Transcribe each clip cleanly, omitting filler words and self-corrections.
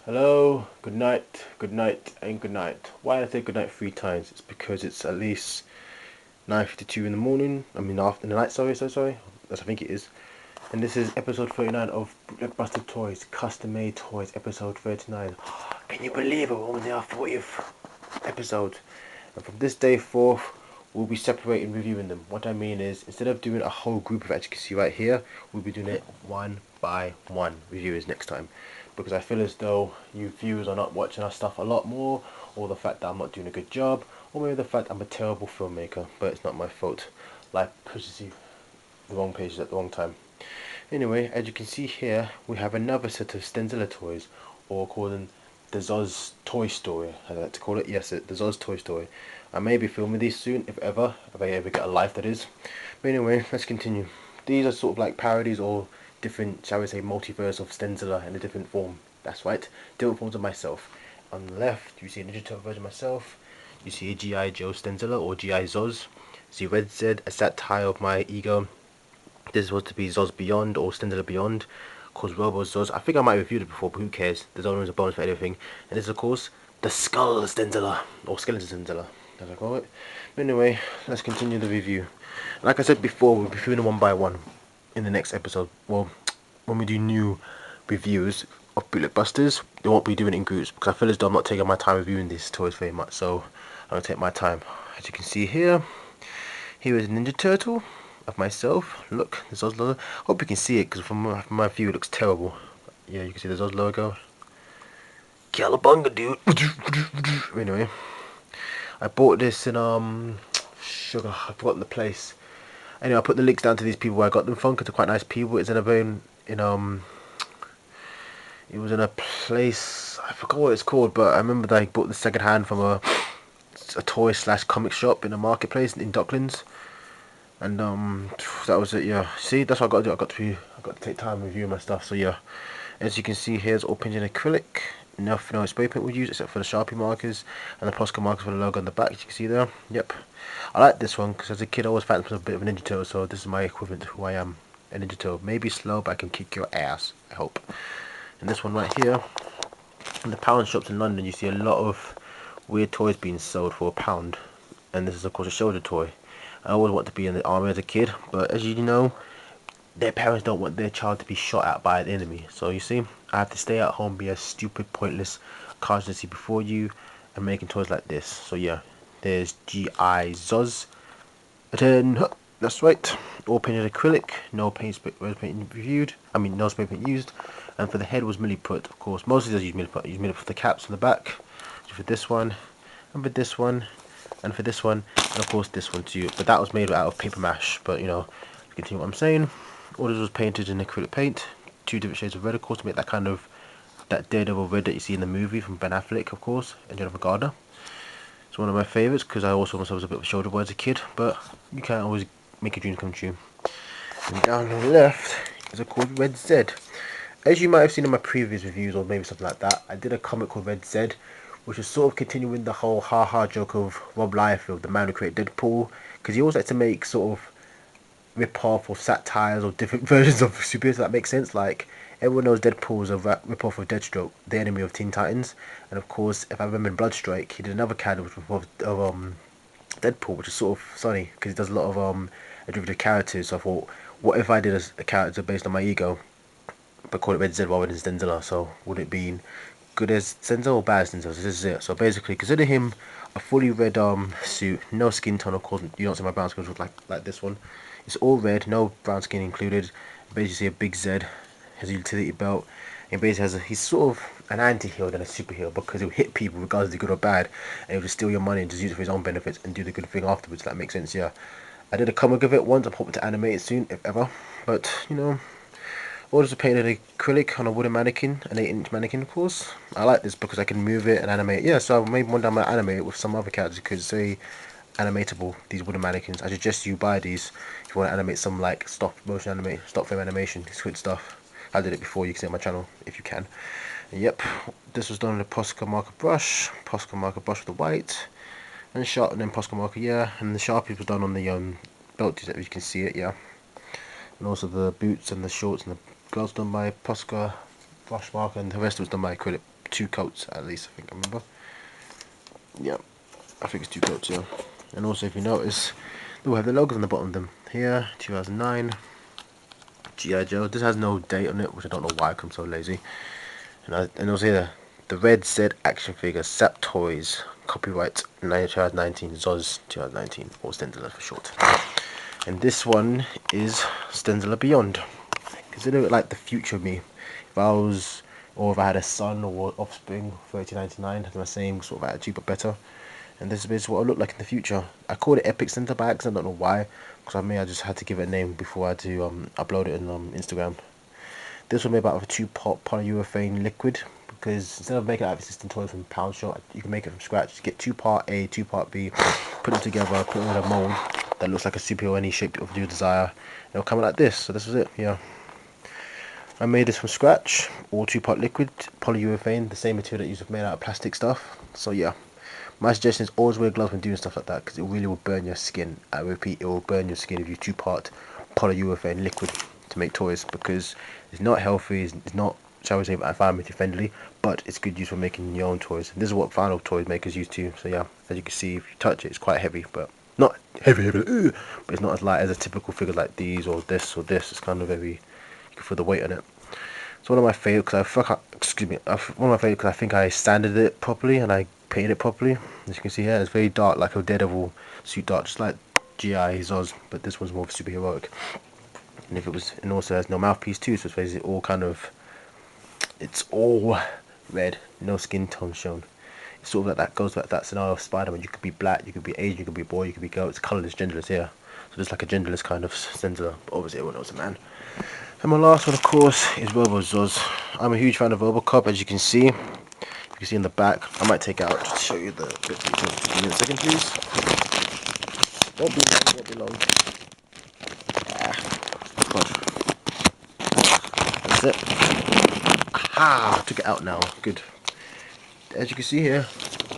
Hello, good night, and good night. Why did I say good night 3 times? It's because it's at least 9:52 in the morning. I mean, after the night. Sorry, so sorry. That's I think it is. And this is episode 39 of BOOTLEG BUSTER TOYS, custom made toys, episode 39. Can you believe it? We're on our 40th episode. And from this day forth, we'll be separating reviewing them. What I mean is, instead of doing a whole group of, as you can see right here, we'll be doing it one by one reviewers next time. Because I feel as though you viewers are not watching our stuff a lot more, or the fact that I'm not doing a good job, or maybe the fact I'm a terrible filmmaker, but it's not my fault. Like, pushing the wrong pages at the wrong time. Anyway, as you can see here, we have another set of ZTENZILA toys, or call them the ZOZ Toy Story, as I like to call it. Yes, the ZOZ Toy Story. I may be filming these soon, if I ever get a life, that is. But anyway, let's continue. These are sort of like parodies or different, shall we say, multiverse of ZTENZILA in a different form. That's right, different forms of myself. On the left, you see a Ninja Turtle version of myself. You see a G.I. Joe ZTENZILA or G.I. ZOZ. You see Red Z, a satire of my ego. This was to be ZOZ Beyond or ZTENZILA Beyond, called ROBO ZOZ. I think I might have reviewed it before, but who cares? There's always a bonus for everything. And this is, of course, the Skull ZTENZILA, or Skeleton ZTENZILA, as I call it. But anyway, let's continue the review. Like I said before, we'll be reviewing them one by one in the next episode. Well, when we do new reviews of Bootleg Busters, they won't be doing it in groups, because I feel as though I'm not taking my time reviewing these toys very much, so I'm going to take my time. As you can see here, here is a Ninja Turtle of myself. Look, the ZOZ logo. Hope you can see it, because from my view it looks terrible. Yeah, you can see the ZOZ logo. Cowabunga, dude. Anyway, I bought this in sugar. I forgot the place. Anyway, I put the links down to these people where I got them from, because they're quite nice people. It's in a very it was in a place, I forgot what it's called, but I remember that I bought the second hand from a toy slash comic shop in a marketplace in Docklands. And that was it. Yeah, see, that's what I got to do. I got to take time reviewing my stuff. So yeah, as you can see here, it's all painted in acrylic. No spray paint we use except for the Sharpie markers and the Posca markers for the logo on the back. As you can see there. Yep, I like this one because as a kid I always fancied myself a bit of a Ninja Turtle, so this is my equivalent to who I am, a Ninja Turtle. Maybe slow, but I can kick your ass, I hope. And this one right here, in the pound shops in London, you see a lot of weird toys being sold for £1. And this is of course a shoulder toy. I always wanted to be in the army as a kid, but as you know, their parents don't want their child to be shot at by an enemy. So you see, I have to stay at home, be a stupid, pointless cartoon before you, and making toys like this. So yeah, there's G.I. ZOZ. That's right. All painted acrylic, no paint reviewed. I mean, no spray paint used. And for the head was milliput, of course. Mostly does use milliput. Use milliput for the caps on the back. So for this one, and for this one, and for this one, and of course this one too. But that was made out of paper mache. But you know, to continue what I'm saying, all this was painted in acrylic paint. 2 different shades of red, of course, to make that kind of that Daredevil red that you see in the movie from Ben Affleck, of course, and Jennifer Garner. It's one of my favourites because I also myself was a bit of a shoulder boy as a kid. But you can't always make a dream come true. And down on the left is a called Red Z. As you might have seen in my previous reviews or maybe something like that, I did a comic called Red Z, which is sort of continuing the whole ha-ha joke of Rob Liefeld, the man who created Deadpool, because he always likes to make sort of rip-off or satires or different versions of superheroes, if that makes sense. Like, everyone knows Deadpool is a rip-off of Deathstroke, the enemy of Teen Titans, and of course, if I remember in Bloodstrike, he did another character which was of Deadpool, which is sort of funny, because he does a lot of derivative characters. So I thought, what if I did a character based on my ego, but call it Red Z rather than ZTENZILA? So would it be good as ZTENZILA or bad as ZTENZILA? So this is it. So basically, consider him a fully red suit, no skin tone. Of course, you don't see my brown skin look like this one. It's all red, no brown skin included. Basically, see a big Z, has a utility belt, and basically he's sort of an anti-hero than a superhero, because he'll hit people regardless of good or bad, and he'll just steal your money and just use it for his own benefits and do the good thing afterwards. If that makes sense. Yeah, I did a comic of it once. I'm hoping to animate it soon, if ever. But you know, orders are painted acrylic on a wooden mannequin, an 8-inch mannequin, of course. I like this because I can move it and animate it. Yeah, so maybe one day I might animate it with some other characters because say animatable, these wooden mannequins. I suggest you buy these if you want to animate some like stop frame animation. It's good stuff. I did it before. You can see it on my channel if you can. And yep, this was done with a Posca marker brush with the white, and sharp, and then Posca marker, yeah, and the Sharpie was done on the belt. You can see it, yeah, and also the boots and the shorts and the gloves done by Posca brush marker, and the rest was done by acrylic 2 coats at least, I think I remember. Yeah, I think it's 2 coats, yeah. And also if you notice, we have the logos on the bottom of them. Here, 2009, G.I. Joe. This has no date on it, which I don't know why, I'm so lazy. And also here, the red Z action figure, ZOZ Toys, copyright 2019, ZOZ 2019, or ZTENZILA for short. And this one is ZTENZILA Beyond. Consider it like the future of me. If I was, or if I had a son or offspring, 3099, had the same sort of attitude but better. And this is what I look like in the future. I called it Epic Center by accident, I don't know why, because I just had to give it a name before I had to upload it on Instagram. This will be about a 2-pot polyurethane liquid, because instead of making it out of existing toys from Pound Shop, you can make it from scratch. You get 2-part A, 2-part B, put them together, put them in a mold that looks like a superhero any shape of your desire. It'll come out like this. So this was it. Yeah, I made this from scratch, all 2-part liquid, polyurethane, the same material that you've made out of plastic stuff. So yeah, my suggestion is always wear gloves when doing stuff like that, because it really will burn your skin. I repeat, it will burn your skin if you 2-part polyurethane liquid to make toys, because it's not healthy, it's not, shall we say, environmentally friendly, but it's good use for making your own toys. And this is what final toys makers use too. So yeah, as you can see, if you touch it, it's quite heavy, but not heavy, but it's not as light as a typical figure like these or this or this. It's kind of very, you can feel the weight on it. It's one of my favorite because one of my favorite because I think I sanded it properly and I painted it properly. As you can see here, it's very dark, like a Daredevil suit dark, just like G.I. ZOZ, but this one's more superheroic. And if it was, and also has no mouthpiece too, so it's basically all kind of, it's all red, no skin tone shown. It's sort of like that, goes like that scenario of Spider-Man. You could be black, you could be Asian, you could be boy, you could be girl. It's colourless, genderless here. So it's like a genderless kind of ZTENZILA, but obviously everyone knows a man. And my last one, of course, is ROBO ZOZ. I'm a huge fan of RoboCop, as you can see. You can see in the back. I might take it out just to show you the bit. Give me a second, please. Won't be long, won't be long. That's it. Aha! Took it out now. Good. As you can see here,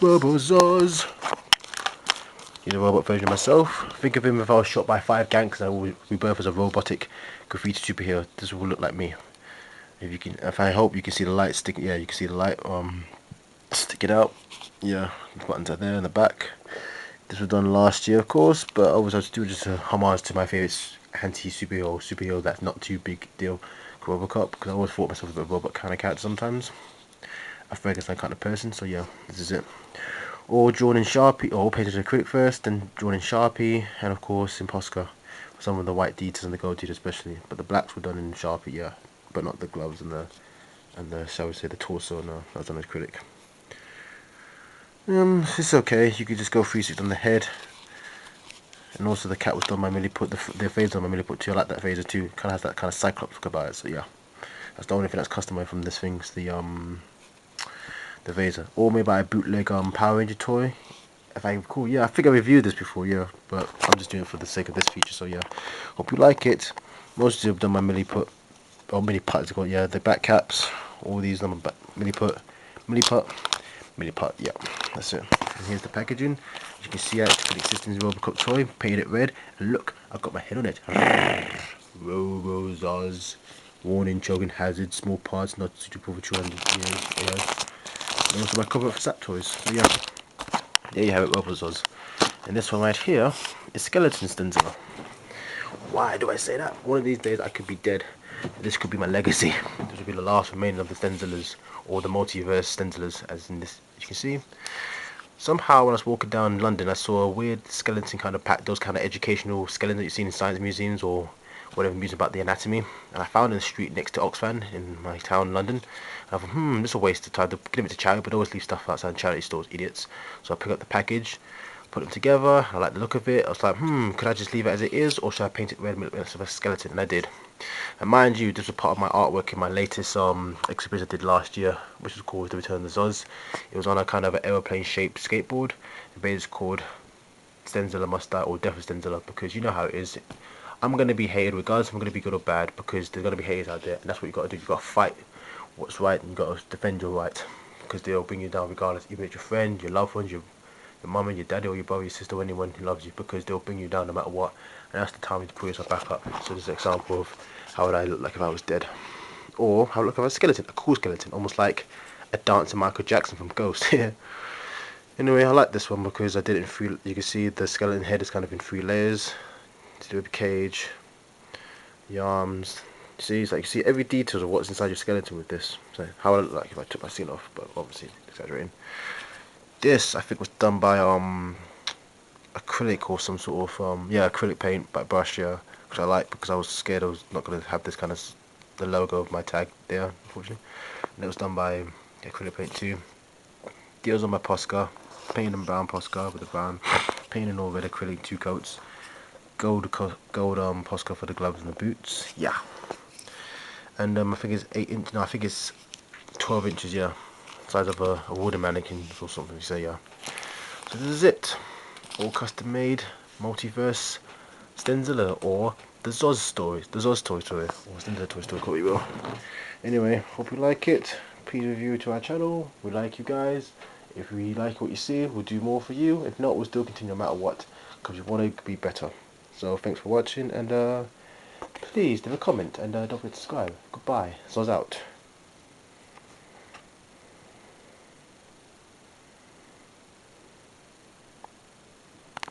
ROBO ZOZ. He's a robot version of myself. Think of him if I was shot by 5 gangs and I will rebirth as a robotic graffiti superhero. This will look like me. If you can, if I hope you can see the light stick. Yeah, you can see the light. Stick it out. Yeah, the buttons are there in the back. This was done last year, of course, but I was do just a homage to my favourite anti-superhero that's not too big deal, RoboCop, because I always thought myself a robot kind of character sometimes. I feel like it's that kind of person. So yeah, this is it. All drawn in Sharpie, or all painted in acrylic first, then drawn in Sharpie, and of course in Posca. Some of the white details and the gold details especially, but the blacks were done in Sharpie, yeah, but not the gloves and the shall we say the torso. No, that was done in acrylic. It's okay. You could just go 3/6 on the head, and also the cat was done by Milliput. The phaser on my Milliput too. I like that phaser too. Kind of has that kind of Cyclops look about it. So yeah, that's the only thing that's customized from this thing. Is the Vaser, all made by a bootleg Power Ranger toy, if I recall. Yeah, I think I reviewed this before, yeah, but I'm just doing it for the sake of this feature. So yeah, hope you like it. Most of you have done my Milliput, or Milliput is called, yeah, the back caps, all these on my Milliput, yeah, that's it. And here's the packaging. As you can see, it's the existing RoboCop toy, painted it red, and look, I've got my head on it. ROBO ZOZ, warning, choking hazard, small parts not suitable for children. Yeah. And also my cover for ZOZ Toys. So yeah, there you have it, ROBO ZOZ. And this one right here is Skeleton ZTENZILA. Why do I say that? One of these days I could be dead. This could be my legacy. This will be the last remaining of the ZTENZILAs, or the multiverse ZTENZILAs, as in this, as you can see. Somehow when I was walking down London, I saw a weird skeleton kind of pack, those kind of educational skeletons that you've seen in science museums or whatever museum about the anatomy, and I found it in the street next to Oxfam in my town, London. And I thought, this is a waste of time to give it to charity, but always leave stuff outside charity stores, idiots. So I picked up the package, put them together. I like the look of it. I was like, could I just leave it as it is, or should I paint it red with a skeleton? And I did. And mind you, this was part of my artwork in my latest exhibition I did last year, which was called The Return of the ZOZ. It was on a kind of an aeroplane shaped skateboard. The base is called ZTENZILA Must Die, or Death of ZTENZILA, because you know how it is. I'm going to be hated regardless if I'm going to be good or bad, because there's going to be haters out there, and that's what you got to do. You got to fight what's right, and you got to defend your right, because they'll bring you down regardless, even if it's your friend, your loved ones, your mum and your daddy, or your brother, your sister, or anyone who loves you, because they'll bring you down no matter what. And that's the time to pull yourself back up. So this is an example of how would I look like if I was dead, or how I look like a skeleton, a cool skeleton, almost like a dancing Michael Jackson from Ghost. Yeah. Anyway, I like this one because I did it in three. You can see the skeleton head is kind of in 3 layers. To do with the cage, the arms. See, it's like you see every detail of what's inside your skeleton with this. So how I look like if I took my skin off, but obviously exaggerating. This I think was done by acrylic or some sort of yeah, acrylic paint by brush, yeah, which I like because I was scared I was not gonna have this kind of the logo of my tag there, unfortunately. And it was done by acrylic paint too. Deals on my Posca, painted in brown Posca with the brown, painted in all red acrylic 2 coats. Gold Posca for the gloves and the boots, yeah. And I think it's 8 inch. No, I think it's 12 inches, yeah. Size of a wooden mannequin or something. You say, yeah. So this is it. All custom made, multiverse, ZTENZILA, or the ZOZ stories, the ZOZ Toy Story, or ZTENZILA Toy Story, call it will. Anyway, hope you like it. Please review to our channel. We like you guys. If we like what you see, we'll do more for you. If not, we'll still continue no matter what, because we want to be better. So thanks for watching, and please leave a comment and don't forget to subscribe. Goodbye. ZOZ out.